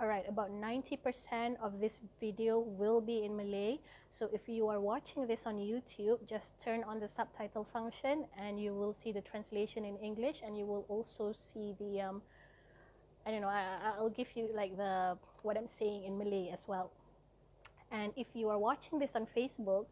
Alright, about 90% of this video will be in Malay. So if you are watching this on YouTube, just turn on the subtitle function and you will see the translation in English, and you will also see the, I don't know, I'll give you like what I'm saying in Malay as well. And if you are watching this on Facebook,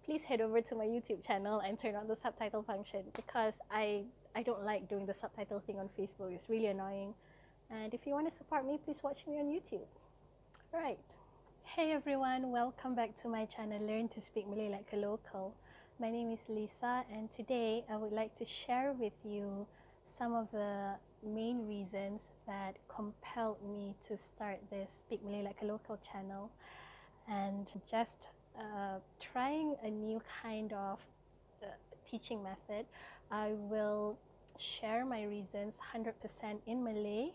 please head over to my YouTube channel and turn on the subtitle function, because I don't like doing the subtitle thing on Facebook. It's really annoying. And if you want to support me, please watch me on YouTube. Right. Hey everyone, welcome back to my channel, Learn to Speak Malay Like a Local. My name is Lisa, and today I would like to share with you some of the main reasons that compelled me to start this Speak Malay Like a Local channel, and just trying a new kind of teaching method. I will share my reasons 100% in Malay,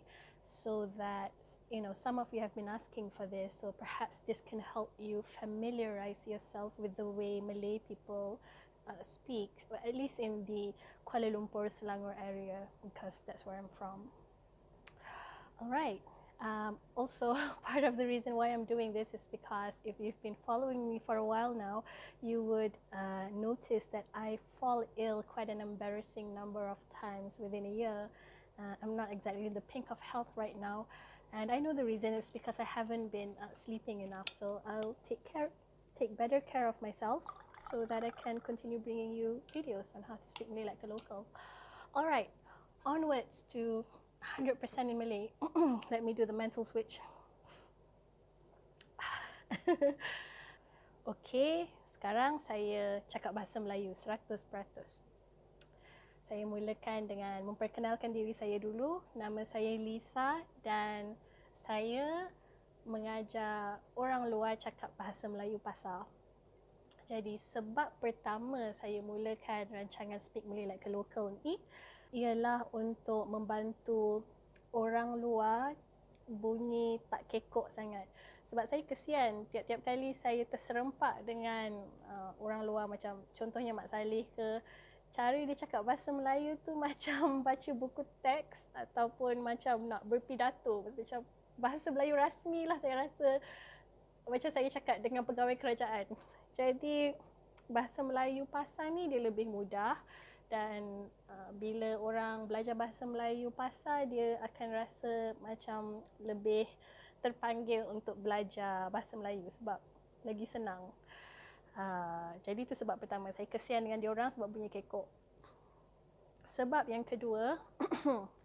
so that, you know, some of you have been asking for this, so perhaps this can help you familiarize yourself with the way Malay people speak, at least in the Kuala Lumpur, Selangor area, because that's where I'm from. Alright, also part of the reason why I'm doing this is because if you've been following me for a while now, you would notice that I fall ill quite an embarrassing number of times within a year. I'm not exactly in the pink of health right now, and I know the reason is because I haven't been sleeping enough. So I'll take better care of myself so that I can continue bringing you videos on how to speak Malay like a local. Alright, onwards to 100% in Malay. Let me do the mental switch. Okay, sekarang saya cakap bahasa Melayu 100%. Saya mulakan dengan memperkenalkan diri saya dulu. Nama saya Lisa dan saya mengajar orang luar cakap bahasa Melayu pasar. Jadi sebab pertama saya mulakan rancangan Speak Malay Like a Local ni ialah untuk membantu orang luar bunyi tak kekok sangat. Sebab saya kesian tiap-tiap kali saya terserempak dengan orang luar, macam contohnya Mak Saleh ke, cara dia cakap bahasa Melayu tu macam baca buku teks ataupun macam nak berpidato. Macam bahasa Melayu rasmi lah saya rasa, macam saya cakap dengan pegawai kerajaan. Jadi bahasa Melayu pasar ni dia lebih mudah, dan bila orang belajar bahasa Melayu pasar, dia akan rasa macam lebih terpanggil untuk belajar bahasa Melayu sebab lagi senang. Jadi itu sebab pertama, saya kesian dengan diorang sebab bunyi kekok. Sebab yang kedua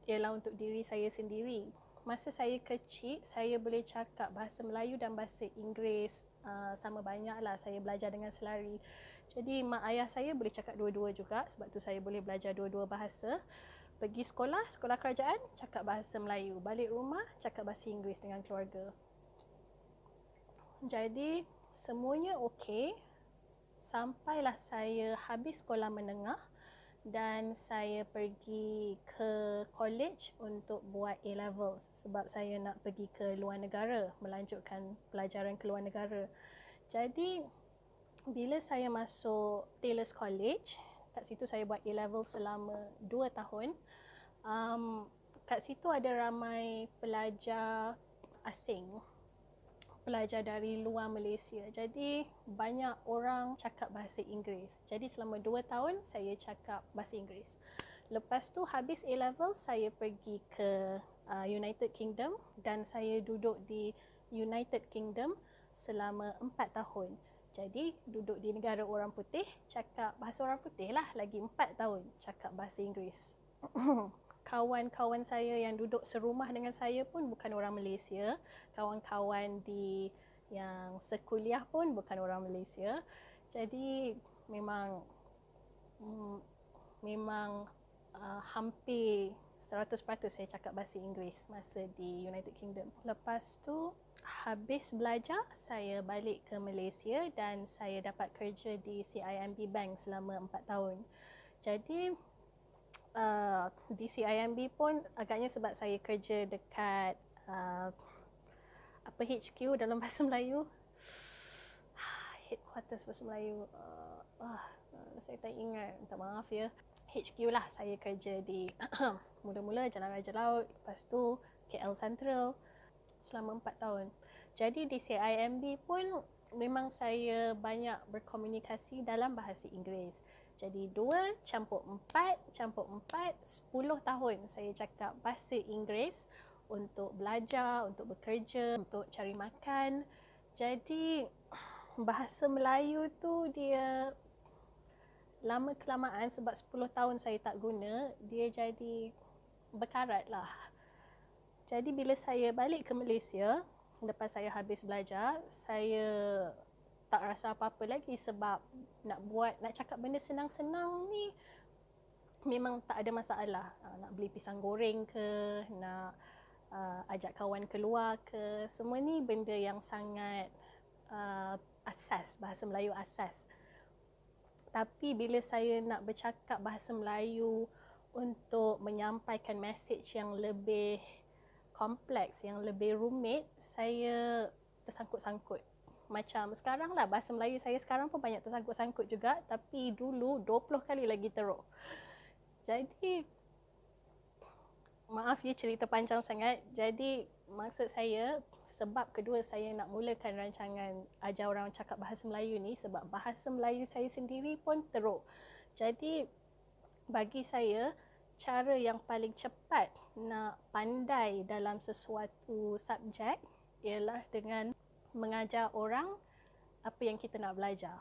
ialah untuk diri saya sendiri. Masa saya kecil, saya boleh cakap bahasa Melayu dan bahasa Inggeris sama banyak lah. Saya belajar dengan selari. Jadi mak ayah saya boleh cakap dua-dua juga, sebab tu saya boleh belajar dua-dua bahasa. Pergi sekolah kerajaan, cakap bahasa Melayu. Balik rumah, cakap bahasa Inggeris dengan keluarga. Jadi semuanya okey. Sampailah saya habis sekolah menengah dan saya pergi ke college untuk buat A-levels, sebab saya nak pergi ke luar negara, melanjutkan pelajaran ke luar negara. Jadi bila saya masuk Taylor's College, kat situ saya buat A-levels selama 2 tahun. Kat situ ada ramai pelajar asing, pelajar dari luar Malaysia. Jadi banyak orang cakap bahasa Inggeris. Jadi selama 2 tahun saya cakap bahasa Inggeris. Lepas tu habis A-level, saya pergi ke United Kingdom dan saya duduk di United Kingdom selama 4 tahun. Jadi duduk di negara orang putih, cakap bahasa orang putih lah, lagi 4 tahun cakap bahasa Inggeris. Kawan-kawan saya yang duduk serumah dengan saya pun bukan orang Malaysia. Kawan-kawan yang sekuliah pun bukan orang Malaysia. Jadi memang hampir 100% saya cakap bahasa Inggeris masa di United Kingdom. Lepas tu habis belajar, saya balik ke Malaysia dan saya dapat kerja di CIMB Bank selama 4 tahun. Jadi di CIMB pun agaknya sebab saya kerja dekat HQ dalam bahasa Melayu, headquarters bahasa Melayu, saya tak ingat, minta maaf ya. HQ lah, saya kerja di mula-mula Jalan Raja Laut, lepas tu KL Central, selama 4 tahun. Jadi di CIMB pun memang saya banyak berkomunikasi dalam bahasa Inggeris. Jadi 2 campur 4, 10 tahun saya cakap bahasa Inggeris untuk belajar, untuk bekerja, untuk cari makan. Jadi bahasa Melayu tu dia lama kelamaan sebab 10 tahun saya tak guna, dia jadi berkarat lah. Jadi bila saya balik ke Malaysia, lepas saya habis belajar, saya tak rasa apa-apa lagi sebab nak cakap benda senang-senang ni memang tak ada masalah. Nak beli pisang goreng ke, nak ajak kawan keluar ke, semua ni benda yang sangat asas, bahasa Melayu asas. Tapi bila saya nak bercakap bahasa Melayu untuk menyampaikan message yang lebih kompleks, yang lebih rumit, saya tersangkut-sangkut. Macam sekarang lah, bahasa Melayu saya sekarang pun banyak tersangkut-sangkut juga, tapi dulu 20 kali lagi teruk. Jadi, maaf ya cerita panjang sangat. Jadi, maksud saya, sebab kedua saya nak mulakan rancangan ajar orang cakap bahasa Melayu ni sebab bahasa Melayu saya sendiri pun teruk. Jadi bagi saya cara yang paling cepat nak pandai dalam sesuatu subjek ialah dengan mengajar orang apa yang kita nak belajar.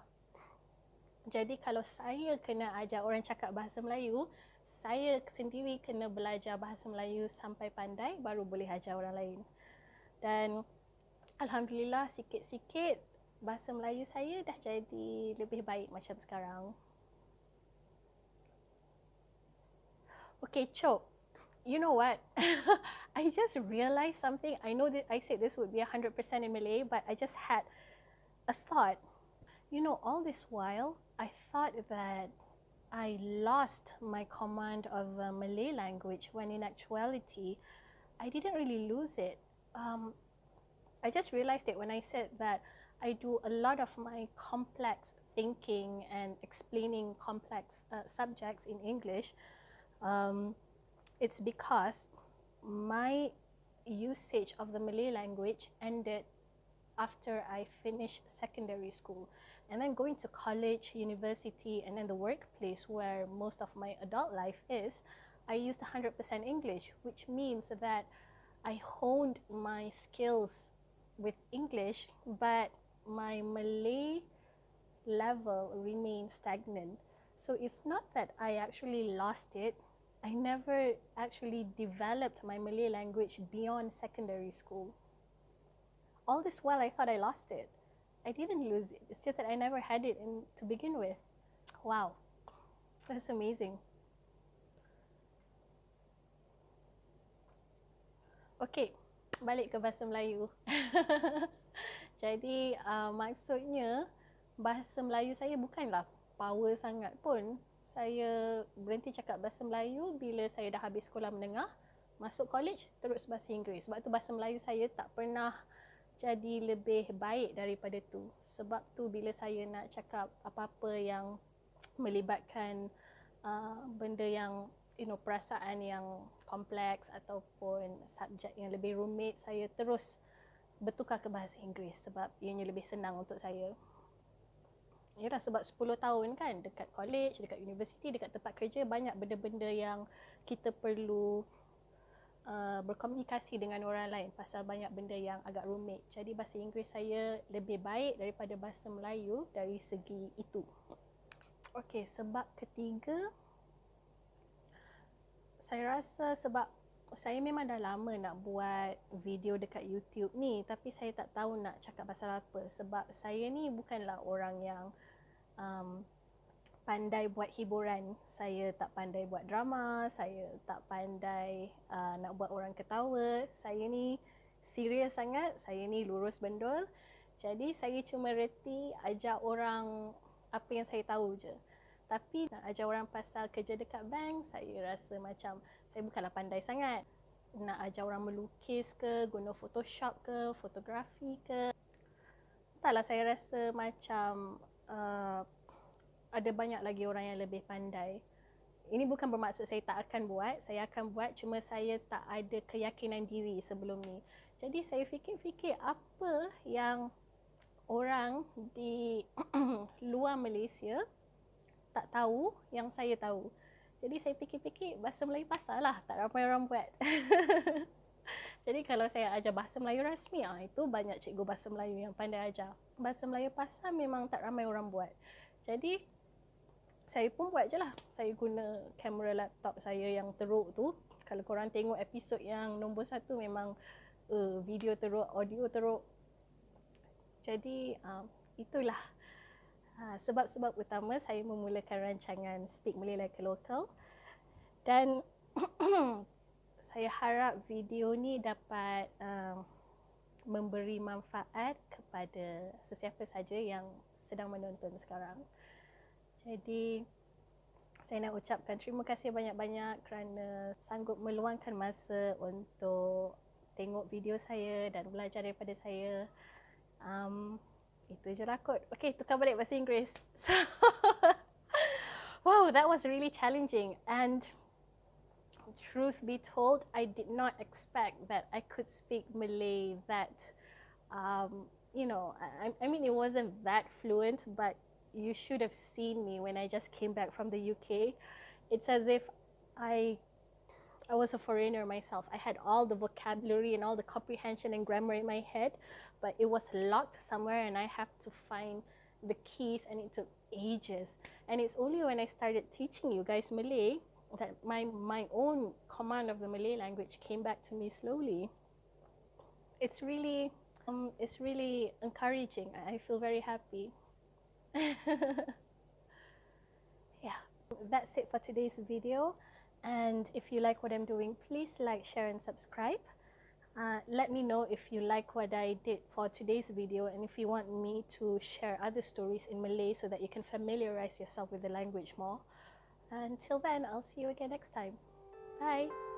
Jadi kalau saya kena ajar orang cakap bahasa Melayu, saya sendiri kena belajar bahasa Melayu sampai pandai baru boleh ajar orang lain. Dan alhamdulillah sikit-sikit bahasa Melayu saya dah jadi lebih baik macam sekarang. Okay, Chok, you know what? I just realized something. I know that I said this would be 100% in Malay, but I just had a thought. You know, all this while, I thought that I lost my command of Malay language when in actuality, I didn't really lose it. I just realized it when I said that I do a lot of my complex thinking and explaining complex subjects in English. It's because my usage of the Malay language ended after I finished secondary school. And then going to college, university, and then the workplace where most of my adult life is, I used 100% English, which means that I honed my skills with English, but my Malay level remained stagnant. So it's not that I actually lost it. I never actually developed my Malay language beyond secondary school. All this while I thought I lost it. I didn't lose it. It's just that I never had it to begin with. Wow, that's amazing. Okay, balik ke bahasa Melayu. Jadi maksudnya bahasa Melayu saya bukanlah power sangat pun. Saya berhenti cakap bahasa Melayu bila saya dah habis sekolah menengah, masuk college terus bahasa Inggeris. Sebab tu bahasa Melayu saya tak pernah jadi lebih baik daripada tu. Sebab tu bila saya nak cakap apa-apa yang melibatkan benda yang perasaan yang kompleks ataupun subjek yang lebih rumit, saya terus bertukar ke bahasa Inggeris sebab ianya lebih senang untuk saya. Yalah, sebab 10 tahun kan dekat college, dekat universiti, dekat tempat kerja, banyak benda-benda yang kita perlu berkomunikasi dengan orang lain pasal banyak benda yang agak rumit. Jadi bahasa Inggeris saya lebih baik daripada bahasa Melayu dari segi itu. Okey, sebab ketiga, saya rasa sebab saya memang dah lama nak buat video dekat YouTube ni, tapi saya tak tahu nak cakap pasal apa. Sebab saya ni bukanlah orang yang pandai buat hiburan. Saya tak pandai buat drama, saya tak pandai nak buat orang ketawa. Saya ni serius sangat, saya ni lurus bendul. Jadi saya cuma reti ajar orang apa yang saya tahu je. Tapi nak ajar orang pasal kerja dekat bank, saya rasa macam saya bukanlah pandai sangat. Nak ajar orang melukis ke, guna Photoshop ke, fotografi ke, entahlah, saya rasa macam ada banyak lagi orang yang lebih pandai. Ini bukan bermaksud saya tak akan buat, saya akan buat, cuma saya tak ada keyakinan diri sebelum ni. Jadi saya fikir-fikir apa yang orang di luar Malaysia tak tahu yang saya tahu. Jadi saya fikir-fikir bahasa Melayu pasar lah, tak ramai orang buat. Jadi kalau saya ajar bahasa Melayu rasmi, itu banyak cikgu bahasa Melayu yang pandai ajar. Bahasa Melayu pasar memang tak ramai orang buat. Jadi saya pun buat je lah. Saya guna kamera laptop saya yang teruk tu. Kalau korang tengok episod yang nombor 1 memang video teruk, audio teruk. Jadi itulah sebab-sebab utama saya memulakan rancangan Speak Malay Like Colloquial. Dan saya harap video ni dapat memberi manfaat kepada sesiapa saja yang sedang menonton sekarang. Jadi saya nak ucapkan terima kasih banyak-banyak kerana sanggup meluangkan masa untuk tengok video saya dan belajar daripada saya. Itu je lah kot. Okay, tukar balik bahasa Inggeris. So, wow, that was really challenging. And truth be told, I did not expect that I could speak Malay that, I mean, it wasn't that fluent, but you should have seen me when I just came back from the UK. It's as if I was a foreigner myself. I had all the vocabulary and all the comprehension and grammar in my head, but it was locked somewhere and I have to find the keys, and it took ages. And it's only when I started teaching you guys Malay that my own command of the Malay language came back to me slowly. It's really encouraging. I feel very happy. Yeah, that's it for today's video. And if you like what I'm doing, please like, share and subscribe. Let me know if you like what I did for today's video, and if you want me to share other stories in Malay so that you can familiarize yourself with the language more. Until then, I'll see you again next time. Bye!